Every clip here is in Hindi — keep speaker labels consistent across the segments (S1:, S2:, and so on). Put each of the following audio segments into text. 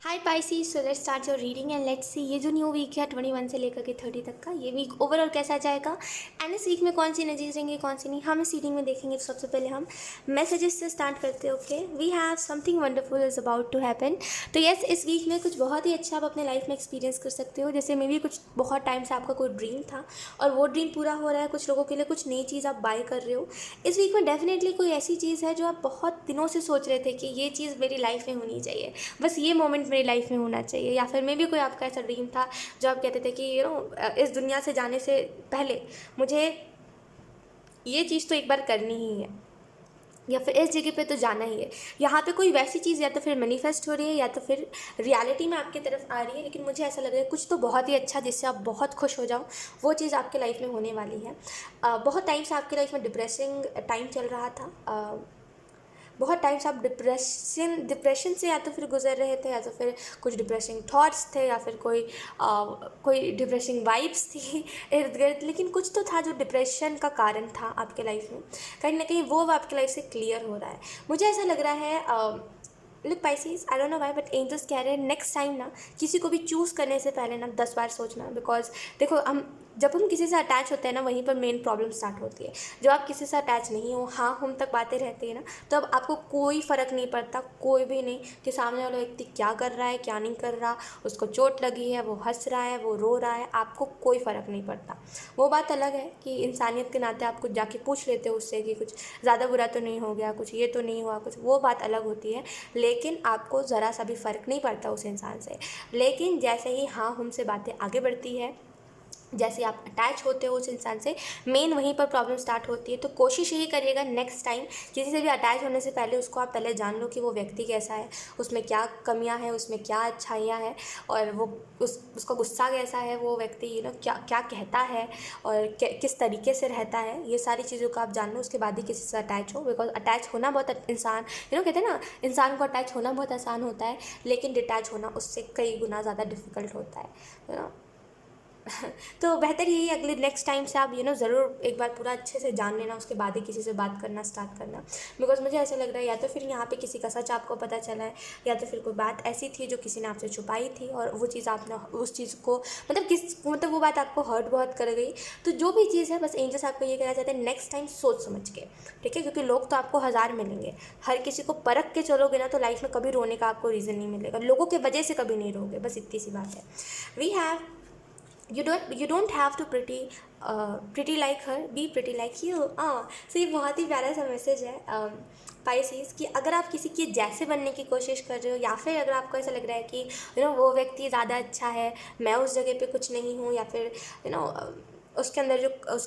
S1: Hi Pisces, so let's start your reading and let's see ये जो न्यू वीक है 21 से लेकर के 30 तक का, ये वीक ओवरऑल कैसा जाएगा एंड इस वीक में कौन सी एनर्जीज रहेंगी कौन सी नहीं, हम इस रीडिंग में देखेंगे। तो सबसे पहले हम मैसेजेस से स्टार्ट करते हैं। Okay, we have something wonderful is about to happen. तो यस, इस वीक में कुछ बहुत ही अच्छा आप अपने लाइफ में एक्सपीरियंस कर सकते हो। जैसे मे बी कुछ बहुत टाइम से आपका कोई ड्रीम था और वो ड्रीम पूरा हो रहा है। कुछ लोगों के लिए कुछ नई चीज़ आप बाय कर रहे हो इस वीक में। डेफिनेटली कोई ऐसी चीज़ है जो आप बहुत दिनों से सोच रहे थे कि ये चीज़ मेरी लाइफ में होनी चाहिए, बस ये मोमेंट मेरी लाइफ में होना चाहिए। या फिर मे भी कोई आपका ऐसा ड्रीम था जो आप कहते थे कि इस दुनिया से जाने से पहले मुझे ये चीज़ तो एक बार करनी ही है, या फिर इस जगह पे तो जाना ही है। यहाँ पे कोई वैसी चीज़ या तो फिर मैनिफेस्ट हो रही है या तो फिर रियलिटी में आपकी तरफ आ रही है। लेकिन मुझे ऐसा लग रहा है कुछ तो बहुत ही अच्छा जिससे आप बहुत खुश हो जाओ, वो चीज़ आपके लाइफ में होने वाली है। बहुत टाइम से आपकी लाइफ में डिप्रेसिंग टाइम चल रहा था। बहुत टाइम से आप डिप्रेशन से या तो फिर गुजर रहे थे, या तो फिर कुछ डिप्रेसिंग थॉट्स थे, या फिर कोई डिप्रेसिंग वाइब्स थी इर्द गिर्द। लेकिन कुछ तो था जो डिप्रेशन का कारण था आपके लाइफ में। कहीं ना कहीं वो अब आपकी लाइफ से क्लियर हो रहा है। मुझे ऐसा लग रहा है look Pisces, I don't know why but angels कह रहे हैं नेक्स्ट टाइम ना किसी को भी चूज़ करने से पहले ना 10 बार सोचना। बिकॉज देखो, जब हम किसी से अटैच होते हैं ना, वहीं पर मेन प्रॉब्लम स्टार्ट होती है। जब आप किसी से अटैच नहीं हो, हाँ हम तक बातें रहती है ना, तो अब आपको कोई फ़र्क नहीं पड़ता, कोई भी नहीं, कि सामने वाला व्यक्ति क्या कर रहा है क्या नहीं कर रहा। उसको चोट लगी है, वो हंस रहा है, वो रो रहा है, आपको कोई फ़र्क नहीं पड़ता। वो बात अलग है कि इंसानियत के नाते आप कुछ जाके पूछ लेते हो उससे कि कुछ ज़्यादा बुरा तो नहीं हो गया, कुछ ये तो नहीं हुआ, कुछ, वो बात अलग होती है। लेकिन आपको ज़रा सा भी फ़र्क नहीं पड़ता उस इंसान से। लेकिन जैसे ही हाँ हमसे बातें आगे बढ़ती है, जैसे आप अटैच होते हो उस इंसान से, मेन वहीं पर प्रॉब्लम स्टार्ट होती है। तो कोशिश यही करिएगा नेक्स्ट टाइम किसी से भी अटैच होने से पहले उसको आप पहले जान लो कि वो व्यक्ति कैसा है, उसमें क्या कमियां हैं, उसमें क्या अच्छाइयाँ हैं, और वो उसका गुस्सा कैसा है, वो व्यक्ति क्या क्या कहता है और किस तरीके से रहता है। ये सारी चीज़ों को आप जान लो, उसके बाद ही किसी से अटैच हो। बिकॉज अटैच होना बहुत इंसान कहते हैं ना, इंसान को अटैच होना बहुत आसान होता है, लेकिन डिटैच होना उससे कई गुना ज़्यादा डिफिकल्ट होता है तो बेहतर यही अगले नेक्स्ट टाइम से आप ज़रूर एक बार पूरा अच्छे से जान लेना, उसके बाद ही किसी से बात करना स्टार्ट करना। बिकॉज मुझे ऐसा लग रहा है या तो फिर यहाँ पे किसी का सच आपको पता चला है, या तो फिर कोई बात ऐसी थी जो किसी ने आपसे छुपाई थी, और वो चीज़ आपने उस चीज़ को मतलब वो बात आपको हर्ट बहुत कर गई। तो जो भी चीज़ है, बस एंजल्स आपको ये कहना चाहते हैं नेक्स्ट टाइम सोच समझ के, ठीक है। क्योंकि लोग तो आपको हज़ार मिलेंगे, हर किसी को परख के चलोगे ना तो लाइफ में कभी रोने का आपको रीज़न नहीं मिलेगा। लोगों के वजह से कभी नहीं रोगे, बस इतनी सी बात है। We have you don't have to pretty like her, be pretty like you। सो ये बहुत ही प्यारा सा मैसेज है पाइसीज कि अगर आप किसी के जैसे बनने की कोशिश कर रहे हो, या फिर अगर आपको ऐसा लग रहा है कि वो व्यक्ति ज़्यादा अच्छा है, मैं उस जगह पे कुछ नहीं हूँ, या फिर उसके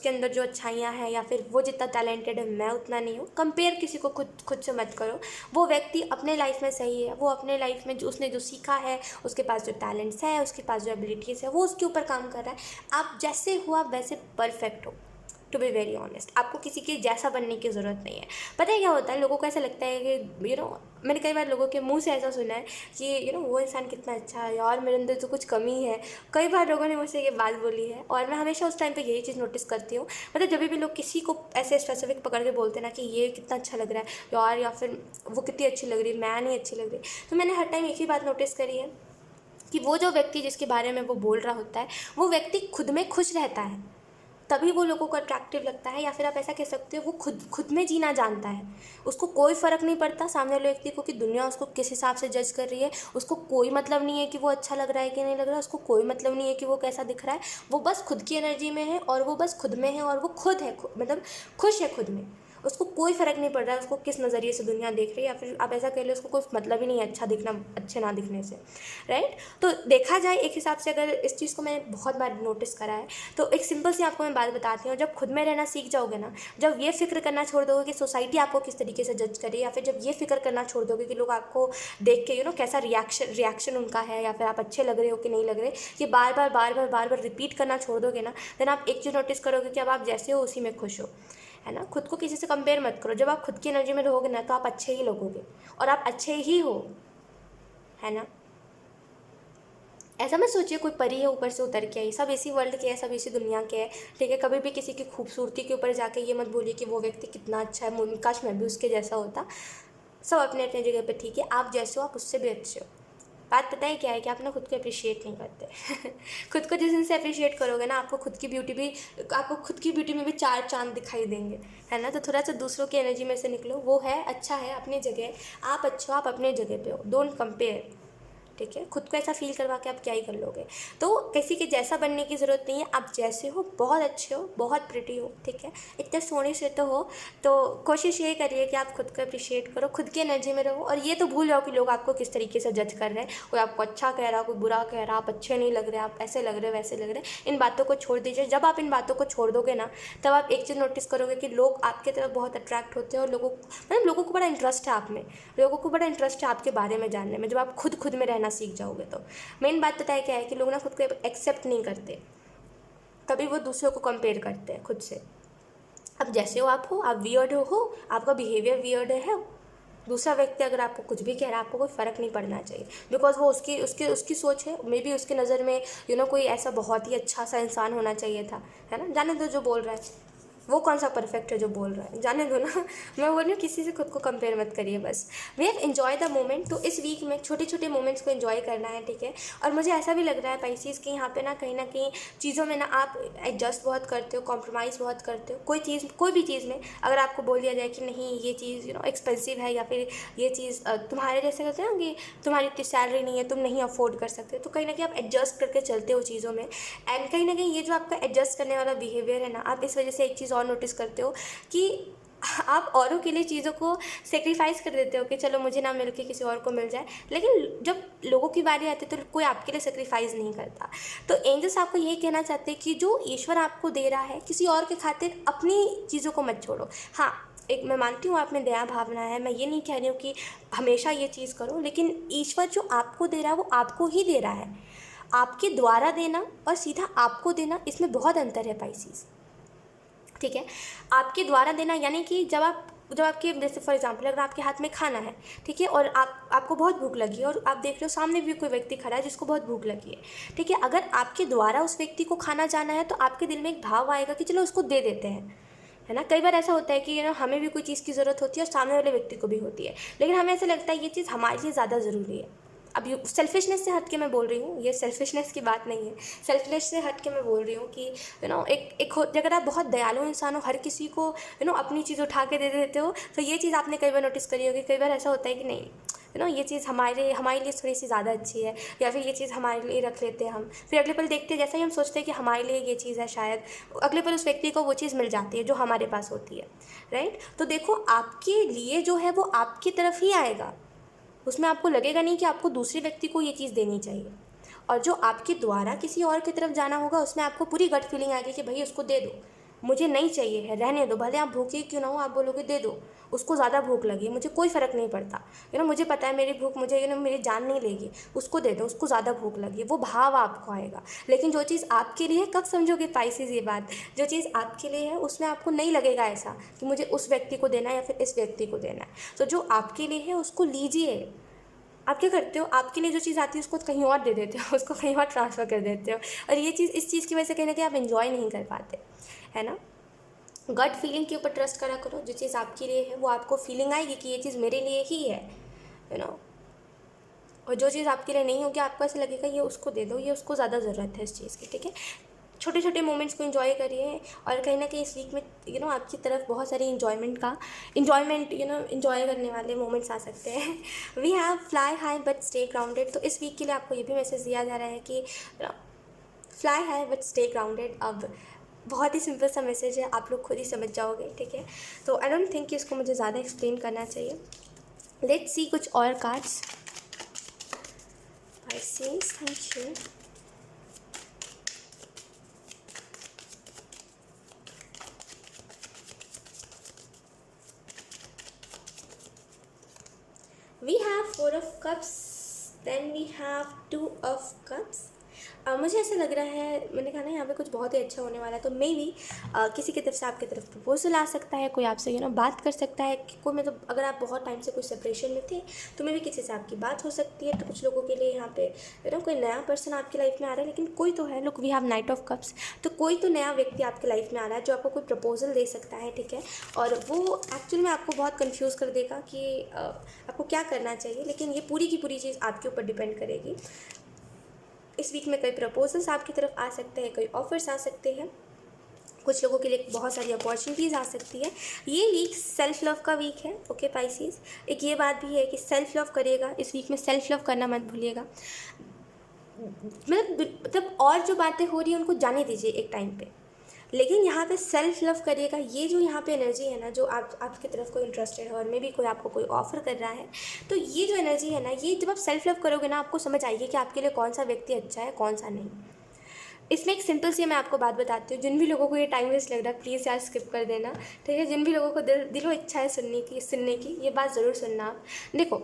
S1: अंदर जो अच्छाइयाँ हैं, या फिर वो जितना टैलेंटेड है मैं उतना नहीं हूँ, कंपेयर किसी को खुद से मत करो। वो व्यक्ति अपने लाइफ में सही है, वो अपने लाइफ में जो उसने जो सीखा है, उसके पास जो टैलेंट्स है, उसके पास जो एबिलिटीज़ है, वो उसके ऊपर काम कर रहा है। आप जैसे हो आप वैसे परफेक्ट हो। टू बी वेरी ऑनेस्ट, आपको किसी के जैसा बनने की ज़रूरत नहीं है। पता है क्या होता है, लोगों को ऐसा लगता है कि मैंने कई बार लोगों के मुंह से ऐसा सुना है कि वो इंसान कितना अच्छा है, यार मेरे अंदर तो कुछ कमी है। कई बार लोगों ने मुझसे ये बात बोली है, और मैं हमेशा उस टाइम पे यही चीज़ नोटिस करती हूँ। मतलब जब भी लोग किसी को ऐसे स्पेसिफिक पकड़ के बोलते हैं ना कि ये कितना अच्छा लग रहा है यार, या फिर वो कितनी अच्छी लग रही है, मैं नहीं अच्छी लग रही, तो मैंने हर टाइम एक ही बात नोटिस करी है कि वो जो व्यक्ति जिसके बारे में वो बोल रहा होता है, वो व्यक्ति खुद में खुश रहता है, तभी वो लोगों को अट्रैक्टिव लगता है। या फिर आप ऐसा कह सकते हो वो खुद में जीना जानता है। उसको कोई फ़र्क नहीं पड़ता सामने वाले व्यक्ति को कि दुनिया उसको किस हिसाब से जज कर रही है। उसको कोई मतलब नहीं है कि वो अच्छा लग रहा है कि नहीं लग रहा है, उसको कोई मतलब नहीं है कि वो कैसा दिख रहा है। वो बस खुद की एनर्जी में है, और वो बस खुद में है, और वो खुद है, मतलब खुश है खुद में। उसको कोई फ़र्क नहीं पड़ रहा है उसको किस नज़रिए से दुनिया देख रही है, या फिर आप ऐसा कह लो उसको कोई मतलब ही नहीं है अच्छा दिखना अच्छे ना दिखने से, राइट। तो देखा जाए एक हिसाब से, अगर इस चीज़ को मैंने बहुत बार नोटिस करा है, तो एक सिंपल सी आपको मैं बात बताती हूँ। जब खुद में रहना सीख जाओगे ना, जब ये फिक्र करना छोड़ दोगे कि सोसाइटी आपको किस तरीके से जज करे, या फिर जब ये फिक्र करना छोड़ दोगे कि लोग आपको देख के कैसा रिएक्शन उनका है, या फिर आप अच्छे लग रहे हो कि नहीं लग रहे, ये बार बार रिपीट करना छोड़ दोगे ना, देन आप एक चीज़ नोटिस करोगे कि अब आप जैसे हो उसी में खुश हो, है ना। खुद को किसी से कंपेयर मत करो। जब आप खुद की एनर्जी में रहोगे ना, तो आप अच्छे ही लगोगे, और आप अच्छे ही हो, है ना। ऐसा मत सोचिए कोई परी है ऊपर से उतर के आई, सब इसी वर्ल्ड के है, सब इसी दुनिया के है, ठीक है। कभी भी किसी की खूबसूरती के ऊपर जाके ये मत बोलिए कि वो व्यक्ति कितना अच्छा है, काश मैं भी उसके जैसा होता। सब अपने अपने जगह पे ठीक है, आप जैसे हो आप उससे भी अच्छे हो, बात पता है क्या है कि आप ना खुद को अप्रिशिएट नहीं करते खुद को जिस दिन से अप्रिशिएट करोगे ना, आपको खुद की ब्यूटी में भी चार चांद दिखाई देंगे, है ना। तो थोड़ा सा दूसरों की एनर्जी में से निकलो, वो है अच्छा है अपनी जगह, आप अच्छे हो, आप अपने जगह पे हो, डोंट कंपेयर, ठीक है। खुद को ऐसा फील करवा के आप क्या ही कर लोगे। तो किसी के जैसा बनने की ज़रूरत नहीं है, आप जैसे हो बहुत अच्छे हो, बहुत प्रिटी हो, ठीक है, इतने सोने से तो हो। तो कोशिश यही करिए कि आप खुद को अप्रिशिएट करो, खुद की एनर्जी में रहो, और ये तो भूल जाओ कि लोग आपको किस तरीके से जज कर रहे हैं, कोई आपको अच्छा कह रहा, कोई बुरा कह रहा, आप अच्छे नहीं लग रहे, आप ऐसे लग रहे वैसे लग रहे। इन बातों को छोड़ दीजिए। जब आप इन बातों को छोड़ दोगे ना, तब आप एक चीज़ नोटिस करोगे कि लोग आपके तरफ बहुत अट्रैक्ट होते हैं, और लोगों को बड़ा इंटरेस्ट है आप में, लोगों को बड़ा इंटरेस्ट है आपके बारे में जानने में, जब आप खुद में रहना सीख जाओगे। तो मेन बात पता है क्या है कि लोग ना खुद को एक्सेप्ट नहीं करते, तभी वो दूसरों को कंपेयर करते हैं खुद से। अब जैसे हो आप हो, आप वियर्ड हो, आपका बिहेवियर वियर्ड है, दूसरा व्यक्ति अगर आपको कुछ भी कह रहा है, आपको कोई फ़र्क नहीं पड़ना चाहिए, बिकॉज वो उसकी सोच है, मे बी उसकी नज़र में कोई ऐसा बहुत ही अच्छा सा इंसान होना चाहिए था, है ना। जाने दो जो बोल रहा है, वो कौन सा परफेक्ट है जो बोल रहा है, जाने दो ना मैं बोल रही हूँ किसी से खुद को कंपेयर मत करिए बस। We have enjoy the moment. तो इस वीक में छोटे छोटे मोमेंट्स को एंजॉय करना है, ठीक है। और मुझे ऐसा भी लग रहा है पाइसेस कि यहाँ पे ना कहीं चीज़ों में ना आप एडजस्ट बहुत करते हो, कॉम्प्रोमाइज़ बहुत करते हो। कोई भी चीज़ में अगर आपको बोल दिया जाए कि नहीं ये चीज़ एक्सपेंसिव है, या फिर ये चीज़ तुम्हारे जैसे कहते हैं ना कि तुम्हारी इतनी सैलरी नहीं है, तुम नहीं अफोर्ड कर सकते, तो कहीं ना कहीं आप एडजस्ट करके चलते हो चीज़ों में। एंड कहीं ना कहीं ये जो आपका एडजस्ट करने वाला बिहेवियर है ना, आप इस वजह से एक चीज़ और नोटिस करते हो कि आप औरों के लिए चीज़ों को सेक्रीफाइस कर देते हो कि चलो मुझे ना मिल के किसी और को मिल जाए, लेकिन जब लोगों की बारी आती है तो कोई आपके लिए सेक्रीफाइस नहीं करता। तो एंजल्स आपको यही कहना चाहते हैं कि जो ईश्वर आपको दे रहा है, किसी और के खातिर अपनी चीज़ों को मत छोड़ो। हाँ, एक मैं मानती हूँ आप में दया भावना है, मैं ये नहीं कह रही हूँ कि हमेशा ये चीज़ करो, लेकिन ईश्वर जो आपको दे रहा है वो आपको ही दे रहा है। आपके द्वारा देना और सीधा आपको देना, इसमें बहुत अंतर है पाइसेस, ठीक है। आपके द्वारा देना यानी कि जब आपके जैसे फॉर एग्जांपल अगर आपके हाथ में खाना है, ठीक है, और आपको बहुत भूख लगी है, और आप देख रहे हो सामने भी कोई व्यक्ति खड़ा है जिसको बहुत भूख लगी है, ठीक है। अगर आपके द्वारा उस व्यक्ति को खाना जाना है, तो आपके दिल में एक भाव आएगा कि चलो उसको दे देते हैं, है ना। कई बार ऐसा होता है कि हमें भी कोई चीज़ की ज़रूरत होती है और सामने वाले व्यक्ति को भी होती है, लेकिन हमें ऐसा लगता है ये चीज़ हमारे लिए ज़्यादा ज़रूरी है। अब सेल्फिशनेस से हट के मैं बोल रही हूँ, ये सेल्फिशनेस की बात नहीं है, सेल्फलेस से हट के मैं बोल रही हूँ कि अगर आप बहुत दयालु इंसान हो, हर किसी को अपनी चीज़ उठा के दे देते हो, तो ये चीज़ आपने कई बार नोटिस करी होगी। कई बार ऐसा होता है कि नहीं ये चीज़ हमारे लिए थोड़ी सी ज़्यादा अच्छी है, या फिर ये चीज़ हमारे लिए रख लेते हैं हम, फिर अगले पल देखते हैं जैसा ही हम सोचते हैं कि हमारे लिए ये चीज़ है, शायद अगले पल उस व्यक्ति को वो चीज़ मिल जाती है जो हमारे पास होती है, राइट। तो देखो आपके लिए जो है वो आपकी तरफ ही आएगा, उसमें आपको लगेगा नहीं कि आपको दूसरे व्यक्ति को ये चीज़ देनी चाहिए। और जो आपके द्वारा किसी और की तरफ जाना होगा, उसमें आपको पूरी गट फीलिंग आएगी कि भाई उसको दे दो, मुझे नहीं चाहिए है, रहने दो, भले आप भूखे क्यों ना हो, आप बोलोगे दे दो, उसको ज़्यादा भूख लगी, मुझे कोई फ़र्क नहीं पड़ता, मुझे पता है मेरी भूख मुझे मेरी जान नहीं लेगी, उसको दे दो, उसको ज़्यादा भूख लगी, वो भाव आपको आएगा। लेकिन जो चीज़ आपके लिए है, कब समझोगे पाइसेस ये बात, जो चीज़ आपके लिए है उसमें आपको नहीं लगेगा ऐसा कि मुझे उस व्यक्ति को देना है या फिर इस व्यक्ति को देना है। तो जो आपके लिए है उसको लीजिए। आप क्या करते हो, आपके लिए जो चीज़ आती है उसको कहीं और दे देते हो, उसको कहीं और ट्रांसफ़र कर देते हो, और ये चीज़ इस चीज़ की वजह से कहीं ना कहीं आप एंजॉय नहीं कर पाते, है ना। गट फीलिंग के ऊपर ट्रस्ट करा करो, जो चीज़ आपके लिए है वो आपको फीलिंग आएगी कि ये चीज़ मेरे लिए ही है, और जो चीज़ आपके लिए नहीं होगी आपको ऐसा लगेगा ये उसको दे दो, ये उसको ज़्यादा ज़रूरत है इस चीज़ की, ठीक है। छोटे छोटे मोमेंट्स को एंजॉय करिए, और कहीं ना कहीं इस वीक में आपकी तरफ बहुत सारी इन्जॉयमेंट इन्जॉय करने वाले मोमेंट्स आ सकते हैं। We have fly high but stay grounded. तो इस वीक के लिए आपको ये भी मैसेज दिया जा रहा है कि fly high but stay grounded. अब बहुत ही सिंपल सा मैसेज है, आप लोग खुद ही समझ जाओगे, ठीक है। तो आई डोंट थिंक कि इसको मुझे ज़्यादा एक्सप्लेन करना चाहिए। लेट्स सी कुछ और cards. Pisces, thank you. We have 4 of cups, then we have 2 of cups, मुझे ऐसा लग रहा है, मैंने कहा ना यहाँ पे कुछ बहुत ही अच्छा होने वाला है, तो मे बी किसी की तरफ से आपकी तरफ प्रपोजल आ सकता है, कोई आपसे बात कर सकता है कि कोई, मतलब अगर आप बहुत टाइम से कोई सेपरेशन में थे तो मे बी किसी से आपकी बात हो सकती है। तो कुछ लोगों के लिए यहाँ पे कोई नया पर्सन आपकी लाइफ में आ रहा है, लेकिन कोई तो है, look we have knight of cups, तो कोई तो नया व्यक्ति आपकी लाइफ में आ रहा है जो आपको कोई प्रपोजल दे सकता है, ठीक है। और वो एक्चुअल में आपको बहुत कन्फ्यूज़ कर देगा कि आपको क्या करना चाहिए, लेकिन ये पूरी की पूरी चीज़ आपके ऊपर डिपेंड करेगी। इस वीक में कई प्रपोजल्स आपकी तरफ आ सकते हैं, कई ऑफर्स आ सकते हैं, कुछ लोगों के लिए बहुत सारी अपॉर्चुनिटीज़ आ सकती है। ये वीक सेल्फ लव का वीक है, ओके पाइसेस। एक ये बात भी है कि सेल्फ लव करेगा, इस वीक में सेल्फ लव करना मत भूलिएगा। मतलब और जो बातें हो रही हैं उनको जाने दीजिए एक टाइम पे, लेकिन यहाँ पे सेल्फ लव करिएगा। ये जो यहाँ पे एनर्जी है ना, जो आपकी तरफ कोई इंटरेस्टेड है और मे भी कोई आपको कोई ऑफर कर रहा है, तो ये जो एनर्जी है ना, ये जब आप सेल्फ लव करोगे ना, आपको समझ आएगी कि आपके लिए कौन सा व्यक्ति अच्छा है, कौन सा नहीं। इसमें एक सिंपल सी मैं आपको बात बताती हूँ, जिन भी लोगों को ये टाइम वेस्ट लग रहा है प्लीज़ यार स्किप कर देना, ठीक है। जिन भी लोगों को दिलो इच्छा है सुनने की ये बात ज़रूर सुनना आप। देखो,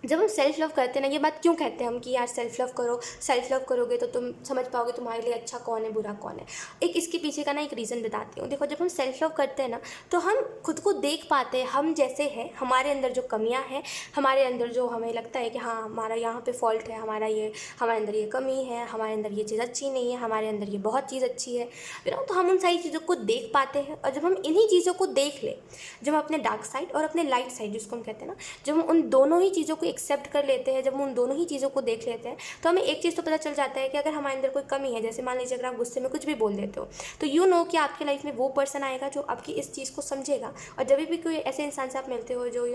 S1: जब हम सेल्फ लव करते हैं ना, ये बात क्यों कहते हैं हम कि यार सेल्फ लव करो, सेल्फ लव करोगे तो तुम समझ पाओगे तुम्हारे लिए अच्छा कौन है, बुरा कौन है। एक इसके पीछे का ना एक रीज़न बताती हूँ। देखो, जब हम सेल्फ लव करते हैं ना, तो हम खुद को देख पाते हैं हम जैसे हैं, हमारे अंदर जो कमियां हैं, हमारे अंदर जो हमें लगता है कि हाँ हमारा यहाँ पे फॉल्ट है, हमारे अंदर ये कमी है, हमारे अंदर ये चीज़ अच्छी नहीं है, हमारे अंदर ये बहुत चीज़ अच्छी है, तो हम उन सारी चीज़ों को देख पाते हैं। और जब हम इन्हीं चीज़ों को देख लें, जब हम अपने डार्क साइड और अपने लाइट साइड जिसको हम कहते हैं ना, जब हम उन दोनों ही चीज़ों को एक्सेप्ट कर लेते हैं, जब हम उन दोनों ही चीज़ों को देख लेते हैं, तो हमें एक चीज़ तो पता चल जाता है कि अगर हमारे अंदर कोई कमी है, जैसे मान लीजिए अगर आप गुस्से में कुछ भी बोल देते हो, तो यू नो कि आपकी लाइफ में वो पर्सन आएगा जो आपकी इस चीज़ को समझेगा। और जब भी कोई ऐसे इंसान से आप मिलते हो जो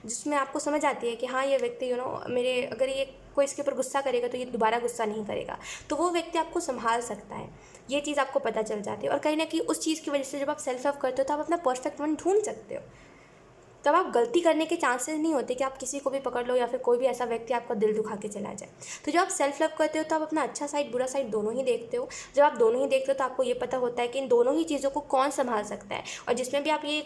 S1: जिसमें आपको समझ आती है कि हाँ ये व्यक्ति मेरे अगर ये कोई इसके ऊपर गुस्सा करेगा तो ये दोबारा गुस्सा नहीं करेगा, तो वो व्यक्ति आपको संभाल सकता है, ये चीज़ आपको पता चल जाती है। और कहीं ना कहीं उस चीज़ की वजह से जब आप सेल्फ लव करते हो तो आप अपना परफेक्ट वन ढूंढ सकते हो। तब आप गलती करने के चांसेस नहीं होते कि आप किसी को भी पकड़ लो या फिर कोई भी ऐसा व्यक्ति आपका दिल दुखा के चला जाए। तो जब आप सेल्फ लव करते हो तो आप अपना अच्छा साइड बुरा साइड दोनों ही देखते हो। जब आप दोनों ही देखते हो तो आपको ये पता होता है कि इन दोनों ही चीज़ों को कौन संभाल सकता है, और जिसमें भी आप ये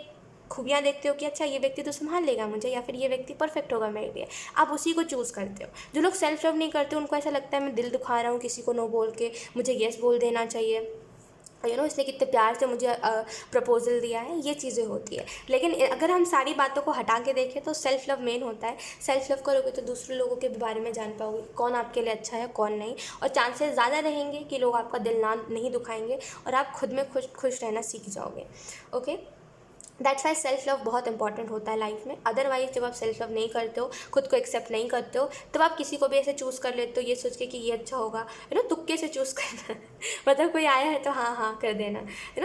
S1: खूबियाँ देखते हो कि अच्छा ये व्यक्ति तो संभाल लेगा मुझे, या फिर ये व्यक्ति परफेक्ट होगा मेरे लिए, आप उसी को चूज़ करते हो। जो लोग सेल्फ लव नहीं करते उनको ऐसा लगता है मैं दिल दुखा रहा हूँ किसी को नो बोल के, मुझे येस बोल देना चाहिए, इसने कितने प्यार से मुझे प्रपोजल दिया है, ये चीज़ें होती है। लेकिन अगर हम सारी बातों को हटा के देखें तो सेल्फ लव मेन होता है। सेल्फ लव करोगे तो दूसरे लोगों के बारे में जान पाओगे कौन आपके लिए अच्छा है कौन नहीं, और चांसेस ज़्यादा रहेंगे कि लोग आपका दिल नहीं दुखाएंगे और आप खुद में खुश रहना सीख जाओगे। Okay, that's why self love बहुत इंपॉर्टेंट होता है लाइफ में। अदरवाइज जब आप सेल्फ लव नहीं करते हो, खुद को एक्सेप्ट नहीं करते हो, तब आप किसी को भी ऐसे चूज़ कर लेते हो ये सोच के कि ये अच्छा होगा, तुक्के से चूज़ करना मतलब कोई आया है तो हाँ कर देना,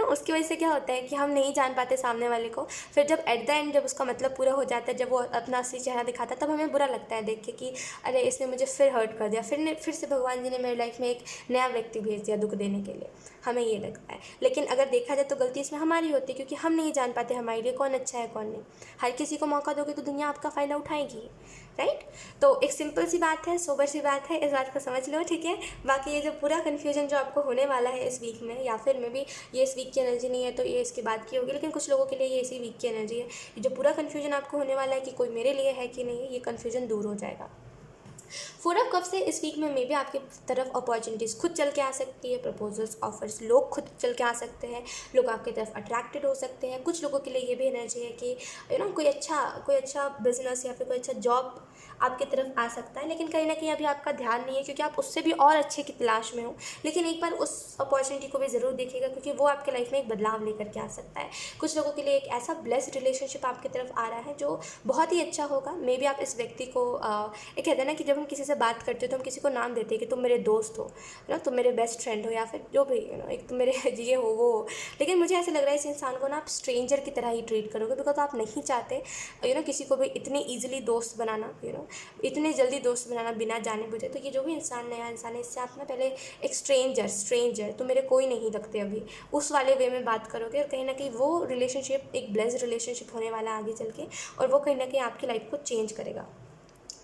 S1: उसकी वजह से क्या होता है कि हम नहीं जान पाते सामने वाले को। फिर जब एट द एंड जब उसका मतलब पूरा हो जाता है, जब वो अपना असली चेहरा दिखाता है, तब हमें बुरा लगता है देख के कि अरे इसने मुझे फिर हर्ट कर दिया, फिर से भगवान जी ने मेरी लाइफ में एक नया व्यक्ति भेज दिया दुख देने के लिए, हमें ये लगता है। लेकिन अगर देखा जाए तो गलती इसमें हमारी होती है, क्योंकि हम नहीं जान पाते हमारे लिए कौन अच्छा है कौन नहीं। हर किसी को मौका दोगे तो दुनिया आपका फ़ायदा उठाएगी, राइट। तो एक सिंपल सी बात है, सोबर सी बात है, इस बात को समझ लो, ठीक है। बाकी ये जो पूरा कन्फ्यूजन जो आपको होने वाला है इस वीक में, या फिर मे भी ये इस वीक की एनर्जी नहीं है तो ये इसके बाद की होगी, लेकिन कुछ लोगों के लिए ये इसी वीक की एनर्जी है। ये जो पूरा कन्फ्यूजन आपको होने वाला है कि कोई मेरे लिए है कि नहीं है, ये कन्फ्यूजन दूर हो जाएगा। 4 ऑफ कप्स से इस वीक में मे बी आपकी तरफ अपॉर्चुनिटीज़ खुद चल के आ सकती है, प्रपोजल्स ऑफर्स लोग खुद चल के आ सकते हैं, लोग आपकी तरफ अट्रैक्टेड हो सकते हैं। कुछ लोगों के लिए ये भी एनर्जी है कि कोई अच्छा बिजनेस या फिर कोई अच्छा जॉब आपकी तरफ आ सकता है, लेकिन कहीं ना कहीं अभी आपका ध्यान नहीं है क्योंकि आप उससे भी और अच्छे की तलाश में हो। लेकिन एक बार उस अपॉर्चुनिटी को भी ज़रूर देखिएगा, क्योंकि वो आपके लाइफ में एक बदलाव लेकर के आ सकता है। कुछ लोगों के लिए एक ऐसा ब्लेस्ड रिलेशनशिप आपकी तरफ आ रहा है जो बहुत ही अच्छा होगा। मे बी आप इस व्यक्ति को एक कहते हैं ना कि जब हम किसी से बात करते हो तो हम किसी को नाम देते हैं कि तुम मेरे दोस्त हो, तुम मेरे बेस्ट फ्रेंड हो, या फिर जो भी एक तुम मेरे ये हो वो हो। लेकिन मुझे ऐसा लग रहा है इस इंसान को ना आप स्ट्रेंजर की तरह ही ट्रीट करोगे, बिकॉज आप नहीं चाहते किसी को भी इतनी ईजिली दोस्त बनाना, इतनी जल्दी दोस्त बनाना बिना जाने बुझे। तो ये जो भी इंसान नया इंसान है, इससे आप ना पहले एक स्ट्रेंजर तो मेरे कोई नहीं लगते अभी, उस वाले वे में बात करोगे, और कहीं ना कहीं वो रिलेशनशिप एक ब्लेस्ड रिलेशनशिप होने वाला है आगे चल के, और वो कहीं ना कहीं आपकी लाइफ को चेंज करेगा।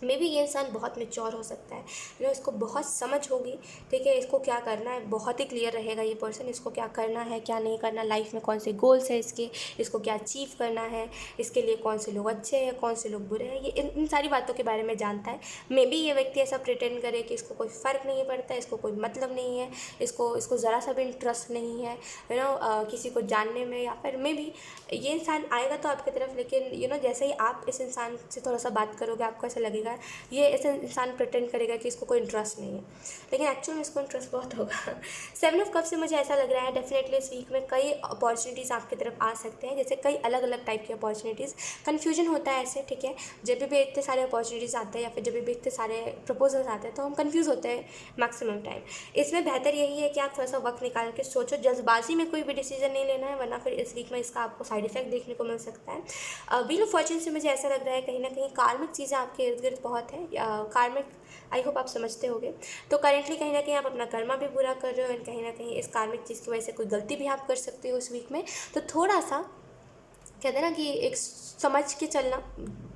S1: मे बी ये इंसान बहुत मैच्योर हो सकता है, इसको बहुत समझ होगी, ठीक है, इसको क्या करना है बहुत ही क्लियर रहेगा ये पर्सन, इसको क्या करना है क्या नहीं करना, लाइफ में कौन से गोल्स है इसको क्या अचीव करना है, इसके लिए कौन से लोग अच्छे हैं कौन से लोग बुरे हैं, ये इन सारी बातों के बारे में जानता है। मे बी ये व्यक्ति ऐसा प्रिटेंड करे कि इसको कोई फ़र्क नहीं पड़ता, इसको कोई मतलब नहीं है, इसको ज़रा सा भी इंटरेस्ट नहीं है किसी को जानने में, या फिर मे बी ये इंसान आएगा तो आपकी तरफ, लेकिन जैसे ही आप इस इंसान से थोड़ा सा बात करोगे आपको ऐसा लगेगा ये ऐसा इंसान प्रिटेंड करेगा कि इसको कोई इंटरेस्ट नहीं है, लेकिन एक्चुअल में इसको इंटरेस्ट बहुत होगा। 7 ऑफ कप से मुझे ऐसा लग रहा है डेफिनेटली इस वीक में कई अपॉर्चुनिटीज़ आपकी तरफ आ सकते हैं, जैसे कई अलग अलग टाइप की अपॉर्चुनिटीज़। कन्फ्यूजन होता है ऐसे, ठीक है, जब भी इतने सारे अपॉर्चुनिटीज़ आते हैं या फिर जब भी इतने सारे प्रपोजल्स आते हैं तो हम कन्फ्यूज़ होते हैं मैक्सिमम टाइम। इसमें बेहतर यही है कि आप थोड़ा सा वक्त निकाल के सोचो, जल्दबाजी में कोई भी डिसीजन नहीं लेना है, वरना फिर इस वीक में इसका आपको साइड इफेक्ट देखने को मिल सकता है। व्हील ऑफ फॉर्च्यून से मुझे ऐसा लग रहा है कहीं ना कहीं कार्मिक चीज़ें आपके इर्द गिर्द बहुत है, कार्मिक, आई होप आप समझते होंगे। तो करेंटली कहीं ना कहीं आप अपना कर्मा भी पूरा कर रहे हो, एंड कहीं ना कहीं इस कार्मिक चीज़ की वजह से कोई गलती भी आप कर सकते हो इस वीक में। तो थोड़ा सा कहते हैं ना कि एक समझ के चलना,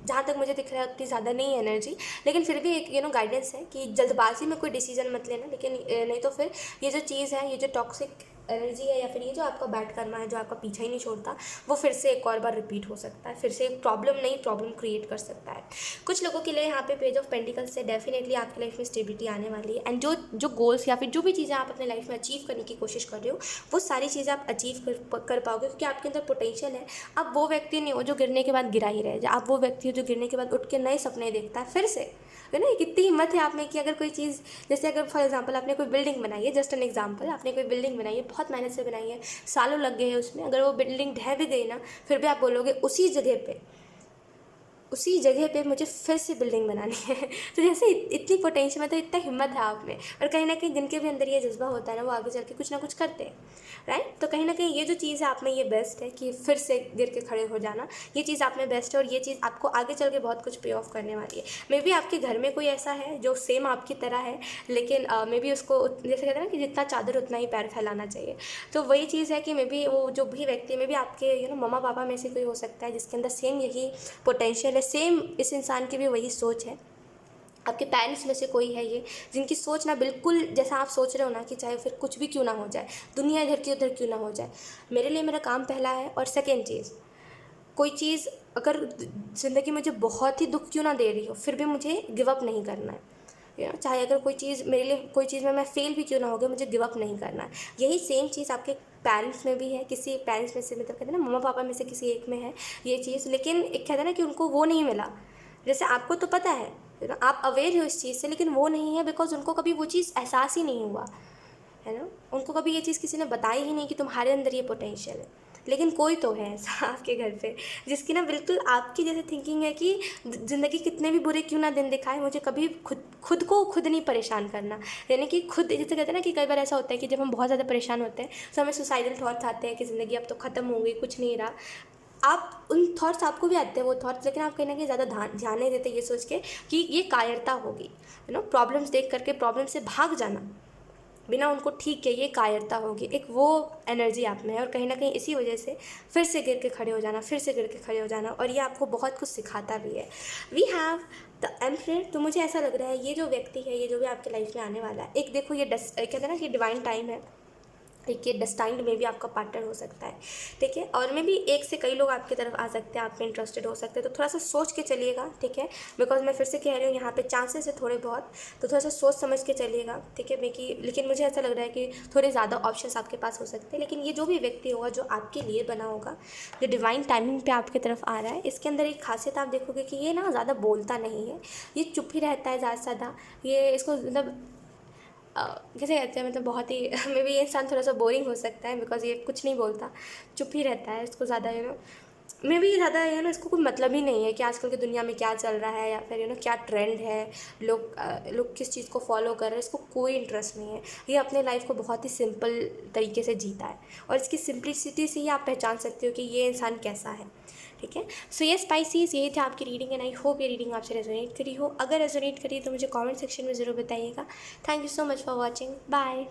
S1: जहाँ तक मुझे दिख रहा है उतनी ज़्यादा नहीं है एनर्जी, लेकिन फिर भी एक गाइडेंस है कि जल्दबाजी में कोई डिसीजन मत लेना, लेकिन नहीं तो फिर ये जो चीज़ है, ये जो टॉक्सिक एनर्जी है या फिर ये जो आपका बैड कर्मा है जो आपका पीछा ही नहीं छोड़ता, वो फिर से एक और बार रिपीट हो सकता है, फिर से एक नई प्रॉब्लम क्रिएट कर सकता है। कुछ लोगों के लिए यहाँ पे पेज ऑफ पेंटिकल्स से डेफिनेटली आपकी लाइफ में स्टेबिलिटी आने वाली है, एंड जो गोल्स या फिर जो भी चीज़ें आप अपने लाइफ में अचीव करने की कोशिश कर रहे हो वो सारी चीज़ें आप अचीव कर पाओगे, क्योंकि आपके अंदर पोटेंशियल है। आप वो व्यक्ति नहीं हो जो गिरने के बाद गिरा ही रहे, आप वो व्यक्ति हो जो गिरने के बाद उठ के नए सपने देखता है फिर से, है ना। कितनी हिम्मत है आप में कि अगर कोई चीज़, जैसे अगर फॉर एग्जांपल आपने कोई बिल्डिंग बनाई है, जस्ट एन एग्जांपल, आपने कोई बिल्डिंग बनाई है, बहुत मेहनत से बनाई है, सालों लग गए हैं उसमें, अगर वो बिल्डिंग ढह भी गई ना, फिर भी आप बोलोगे उसी जगह पे मुझे फिर से बिल्डिंग बनानी है। तो जैसे इतनी पोटेंशियल, मतलब इतना हिम्मत है आप में, और कहीं ना कहीं जिनके भी अंदर ये जज्बा होता है ना, वो आगे चल के कुछ ना कुछ करते हैं, राइट। तो कहीं ना कहीं ये जो चीज़ है आप में, ये बेस्ट है कि फिर से गिर के खड़े हो जाना, ये चीज़ आप में बेस्ट है, और ये चीज़ आपको आगे चल के बहुत कुछ पे ऑफ करने वाली है। मे बी आपके घर में कोई ऐसा है जो सेम आपकी तरह है, लेकिन मे बी उसको, जैसे कहते हैं ना कि जितना चादर उतना ही पैर फैलाना चाहिए, तो वही चीज़ है कि मे बी वो जो भी व्यक्ति, मे बी आपके मम्मा पापा में से कोई हो सकता है जिसके अंदर सेम यही पोटेंशियल है, सेम इस इंसान की भी वही सोच है। आपके पेरेंट्स में से कोई है ये, जिनकी सोच ना बिल्कुल जैसा आप सोच रहे हो ना, कि चाहे फिर कुछ भी क्यों ना हो जाए, दुनिया इधर की उधर क्यों ना हो जाए, मेरे लिए मेरा काम पहला है। और सेकेंड चीज़, कोई चीज़ अगर ज़िंदगी मुझे बहुत ही दुख क्यों ना दे रही हो, फिर भी मुझे गिव अप नहीं करना है, चाहे अगर कोई चीज़ मेरे लिए, कोई चीज़ में मैं फेल भी क्यों ना हो गया, मुझे गिव अप नहीं करना है। यही सेम चीज़ आपके पेरेंट्स में भी है, किसी पेरेंट्स में से, मतलब कहते हैं ना मम्मा पापा में से किसी एक में है ये चीज़, लेकिन एक कहते हैं ना कि उनको वो नहीं मिला। जैसे आपको तो पता है, आप अवेयर हो इस चीज़ से, लेकिन वो नहीं है बिकॉज उनको कभी वो चीज़ एहसास ही नहीं हुआ, है ना। उनको कभी ये चीज़ किसी ने बताई ही नहीं कि तुम्हारे अंदर ये पोटेंशियल है। लेकिन कोई तो है ऐसा आपके घर पे जिसकी ना बिल्कुल आपकी जैसे थिंकिंग है कि ज़िंदगी कितने भी बुरे क्यों ना दिन दिखाए, मुझे कभी खुद को खुद नहीं परेशान करना। यानी कि खुद, जैसे कहते हैं ना कि कई बार ऐसा होता है कि जब हम बहुत ज़्यादा परेशान होते हैं तो हमें सुसाइडल थॉट्स आते हैं कि ज़िंदगी अब तो ख़त्म हो गई, कुछ नहीं रहा। आप उन थॉट्स, आपको भी आते हैं वो थॉट्स, लेकिन आप कहीं ना कहीं ज़्यादा ध्यान नहीं देते ये सोच के कि ये कायरता होगी, प्रॉब्लम्स देख करके प्रॉब्लम से भाग जाना बिना उनको ठीक किए, ये कायरता होगी, एक वो एनर्जी आप में है। और कहीं ना कहीं इसी वजह से फिर से गिर के खड़े हो जाना, और ये आपको बहुत कुछ सिखाता भी है। We have the emperor. तो मुझे ऐसा लग रहा है ये जो व्यक्ति है, ये जो भी आपके लाइफ में आने वाला है, एक देखो ये कहते हैं ना कि डिवाइन टाइम है, ठीक है, डेस्टाइन्ड में भी आपका पार्टनर हो सकता है, ठीक है, और में भी एक से कई लोग आपकी तरफ आ सकते हैं, आप में इंटरेस्टेड हो सकते हैं। तो थोड़ा सा सोच के चलिएगा, ठीक है, बिकॉज मैं फिर से कह रही हूँ यहाँ पे चांसेस है थोड़े बहुत, तो थोड़ा सा सोच समझ के चलिएगा, ठीक है। लेकिन मुझे ऐसा लग रहा है कि थोड़े ज़्यादा ऑप्शंस आपके पास हो सकते हैं, लेकिन ये जो भी व्यक्ति होगा जो आपके लिए बना होगा, जो डिवाइन टाइमिंग पे आपकी तरफ आ रहा है, इसके अंदर एक खासियत आप देखोगे कि ये ना ज़्यादा बोलता नहीं है, ये चुप ही रहता है ज़्यादा से ज़्यादा। ये इसको मतलब कैसे कहते हैं, मतलब बहुत ही मे बी ये इंसान थोड़ा सा बोरिंग हो सकता है, बिकॉज ये कुछ नहीं बोलता, चुप ही रहता है। इसको ज़्यादा मे बी ज़्यादा इसको कोई मतलब ही नहीं है कि आजकल की दुनिया में क्या चल रहा है, या फिर क्या ट्रेंड है, लोग किस चीज़ को फॉलो कर रहे हैं, इसको कोई इंटरेस्ट नहीं है। ये अपने लाइफ को बहुत ही सिंपल तरीके से जीता है, और इसकी सिंप्लिसिटी से ही आप पहचान सकते हो कि ये इंसान कैसा है, ठीक है। सो ये स्पाइसीज, ये थी आपकी रीडिंग, एंड आई होप ये रीडिंग आपसे रेजोनेट करी हो। अगर रेजोनेट करी तो मुझे कमेंट सेक्शन में ज़रूर बताइएगा। Thank you so much for watching, bye.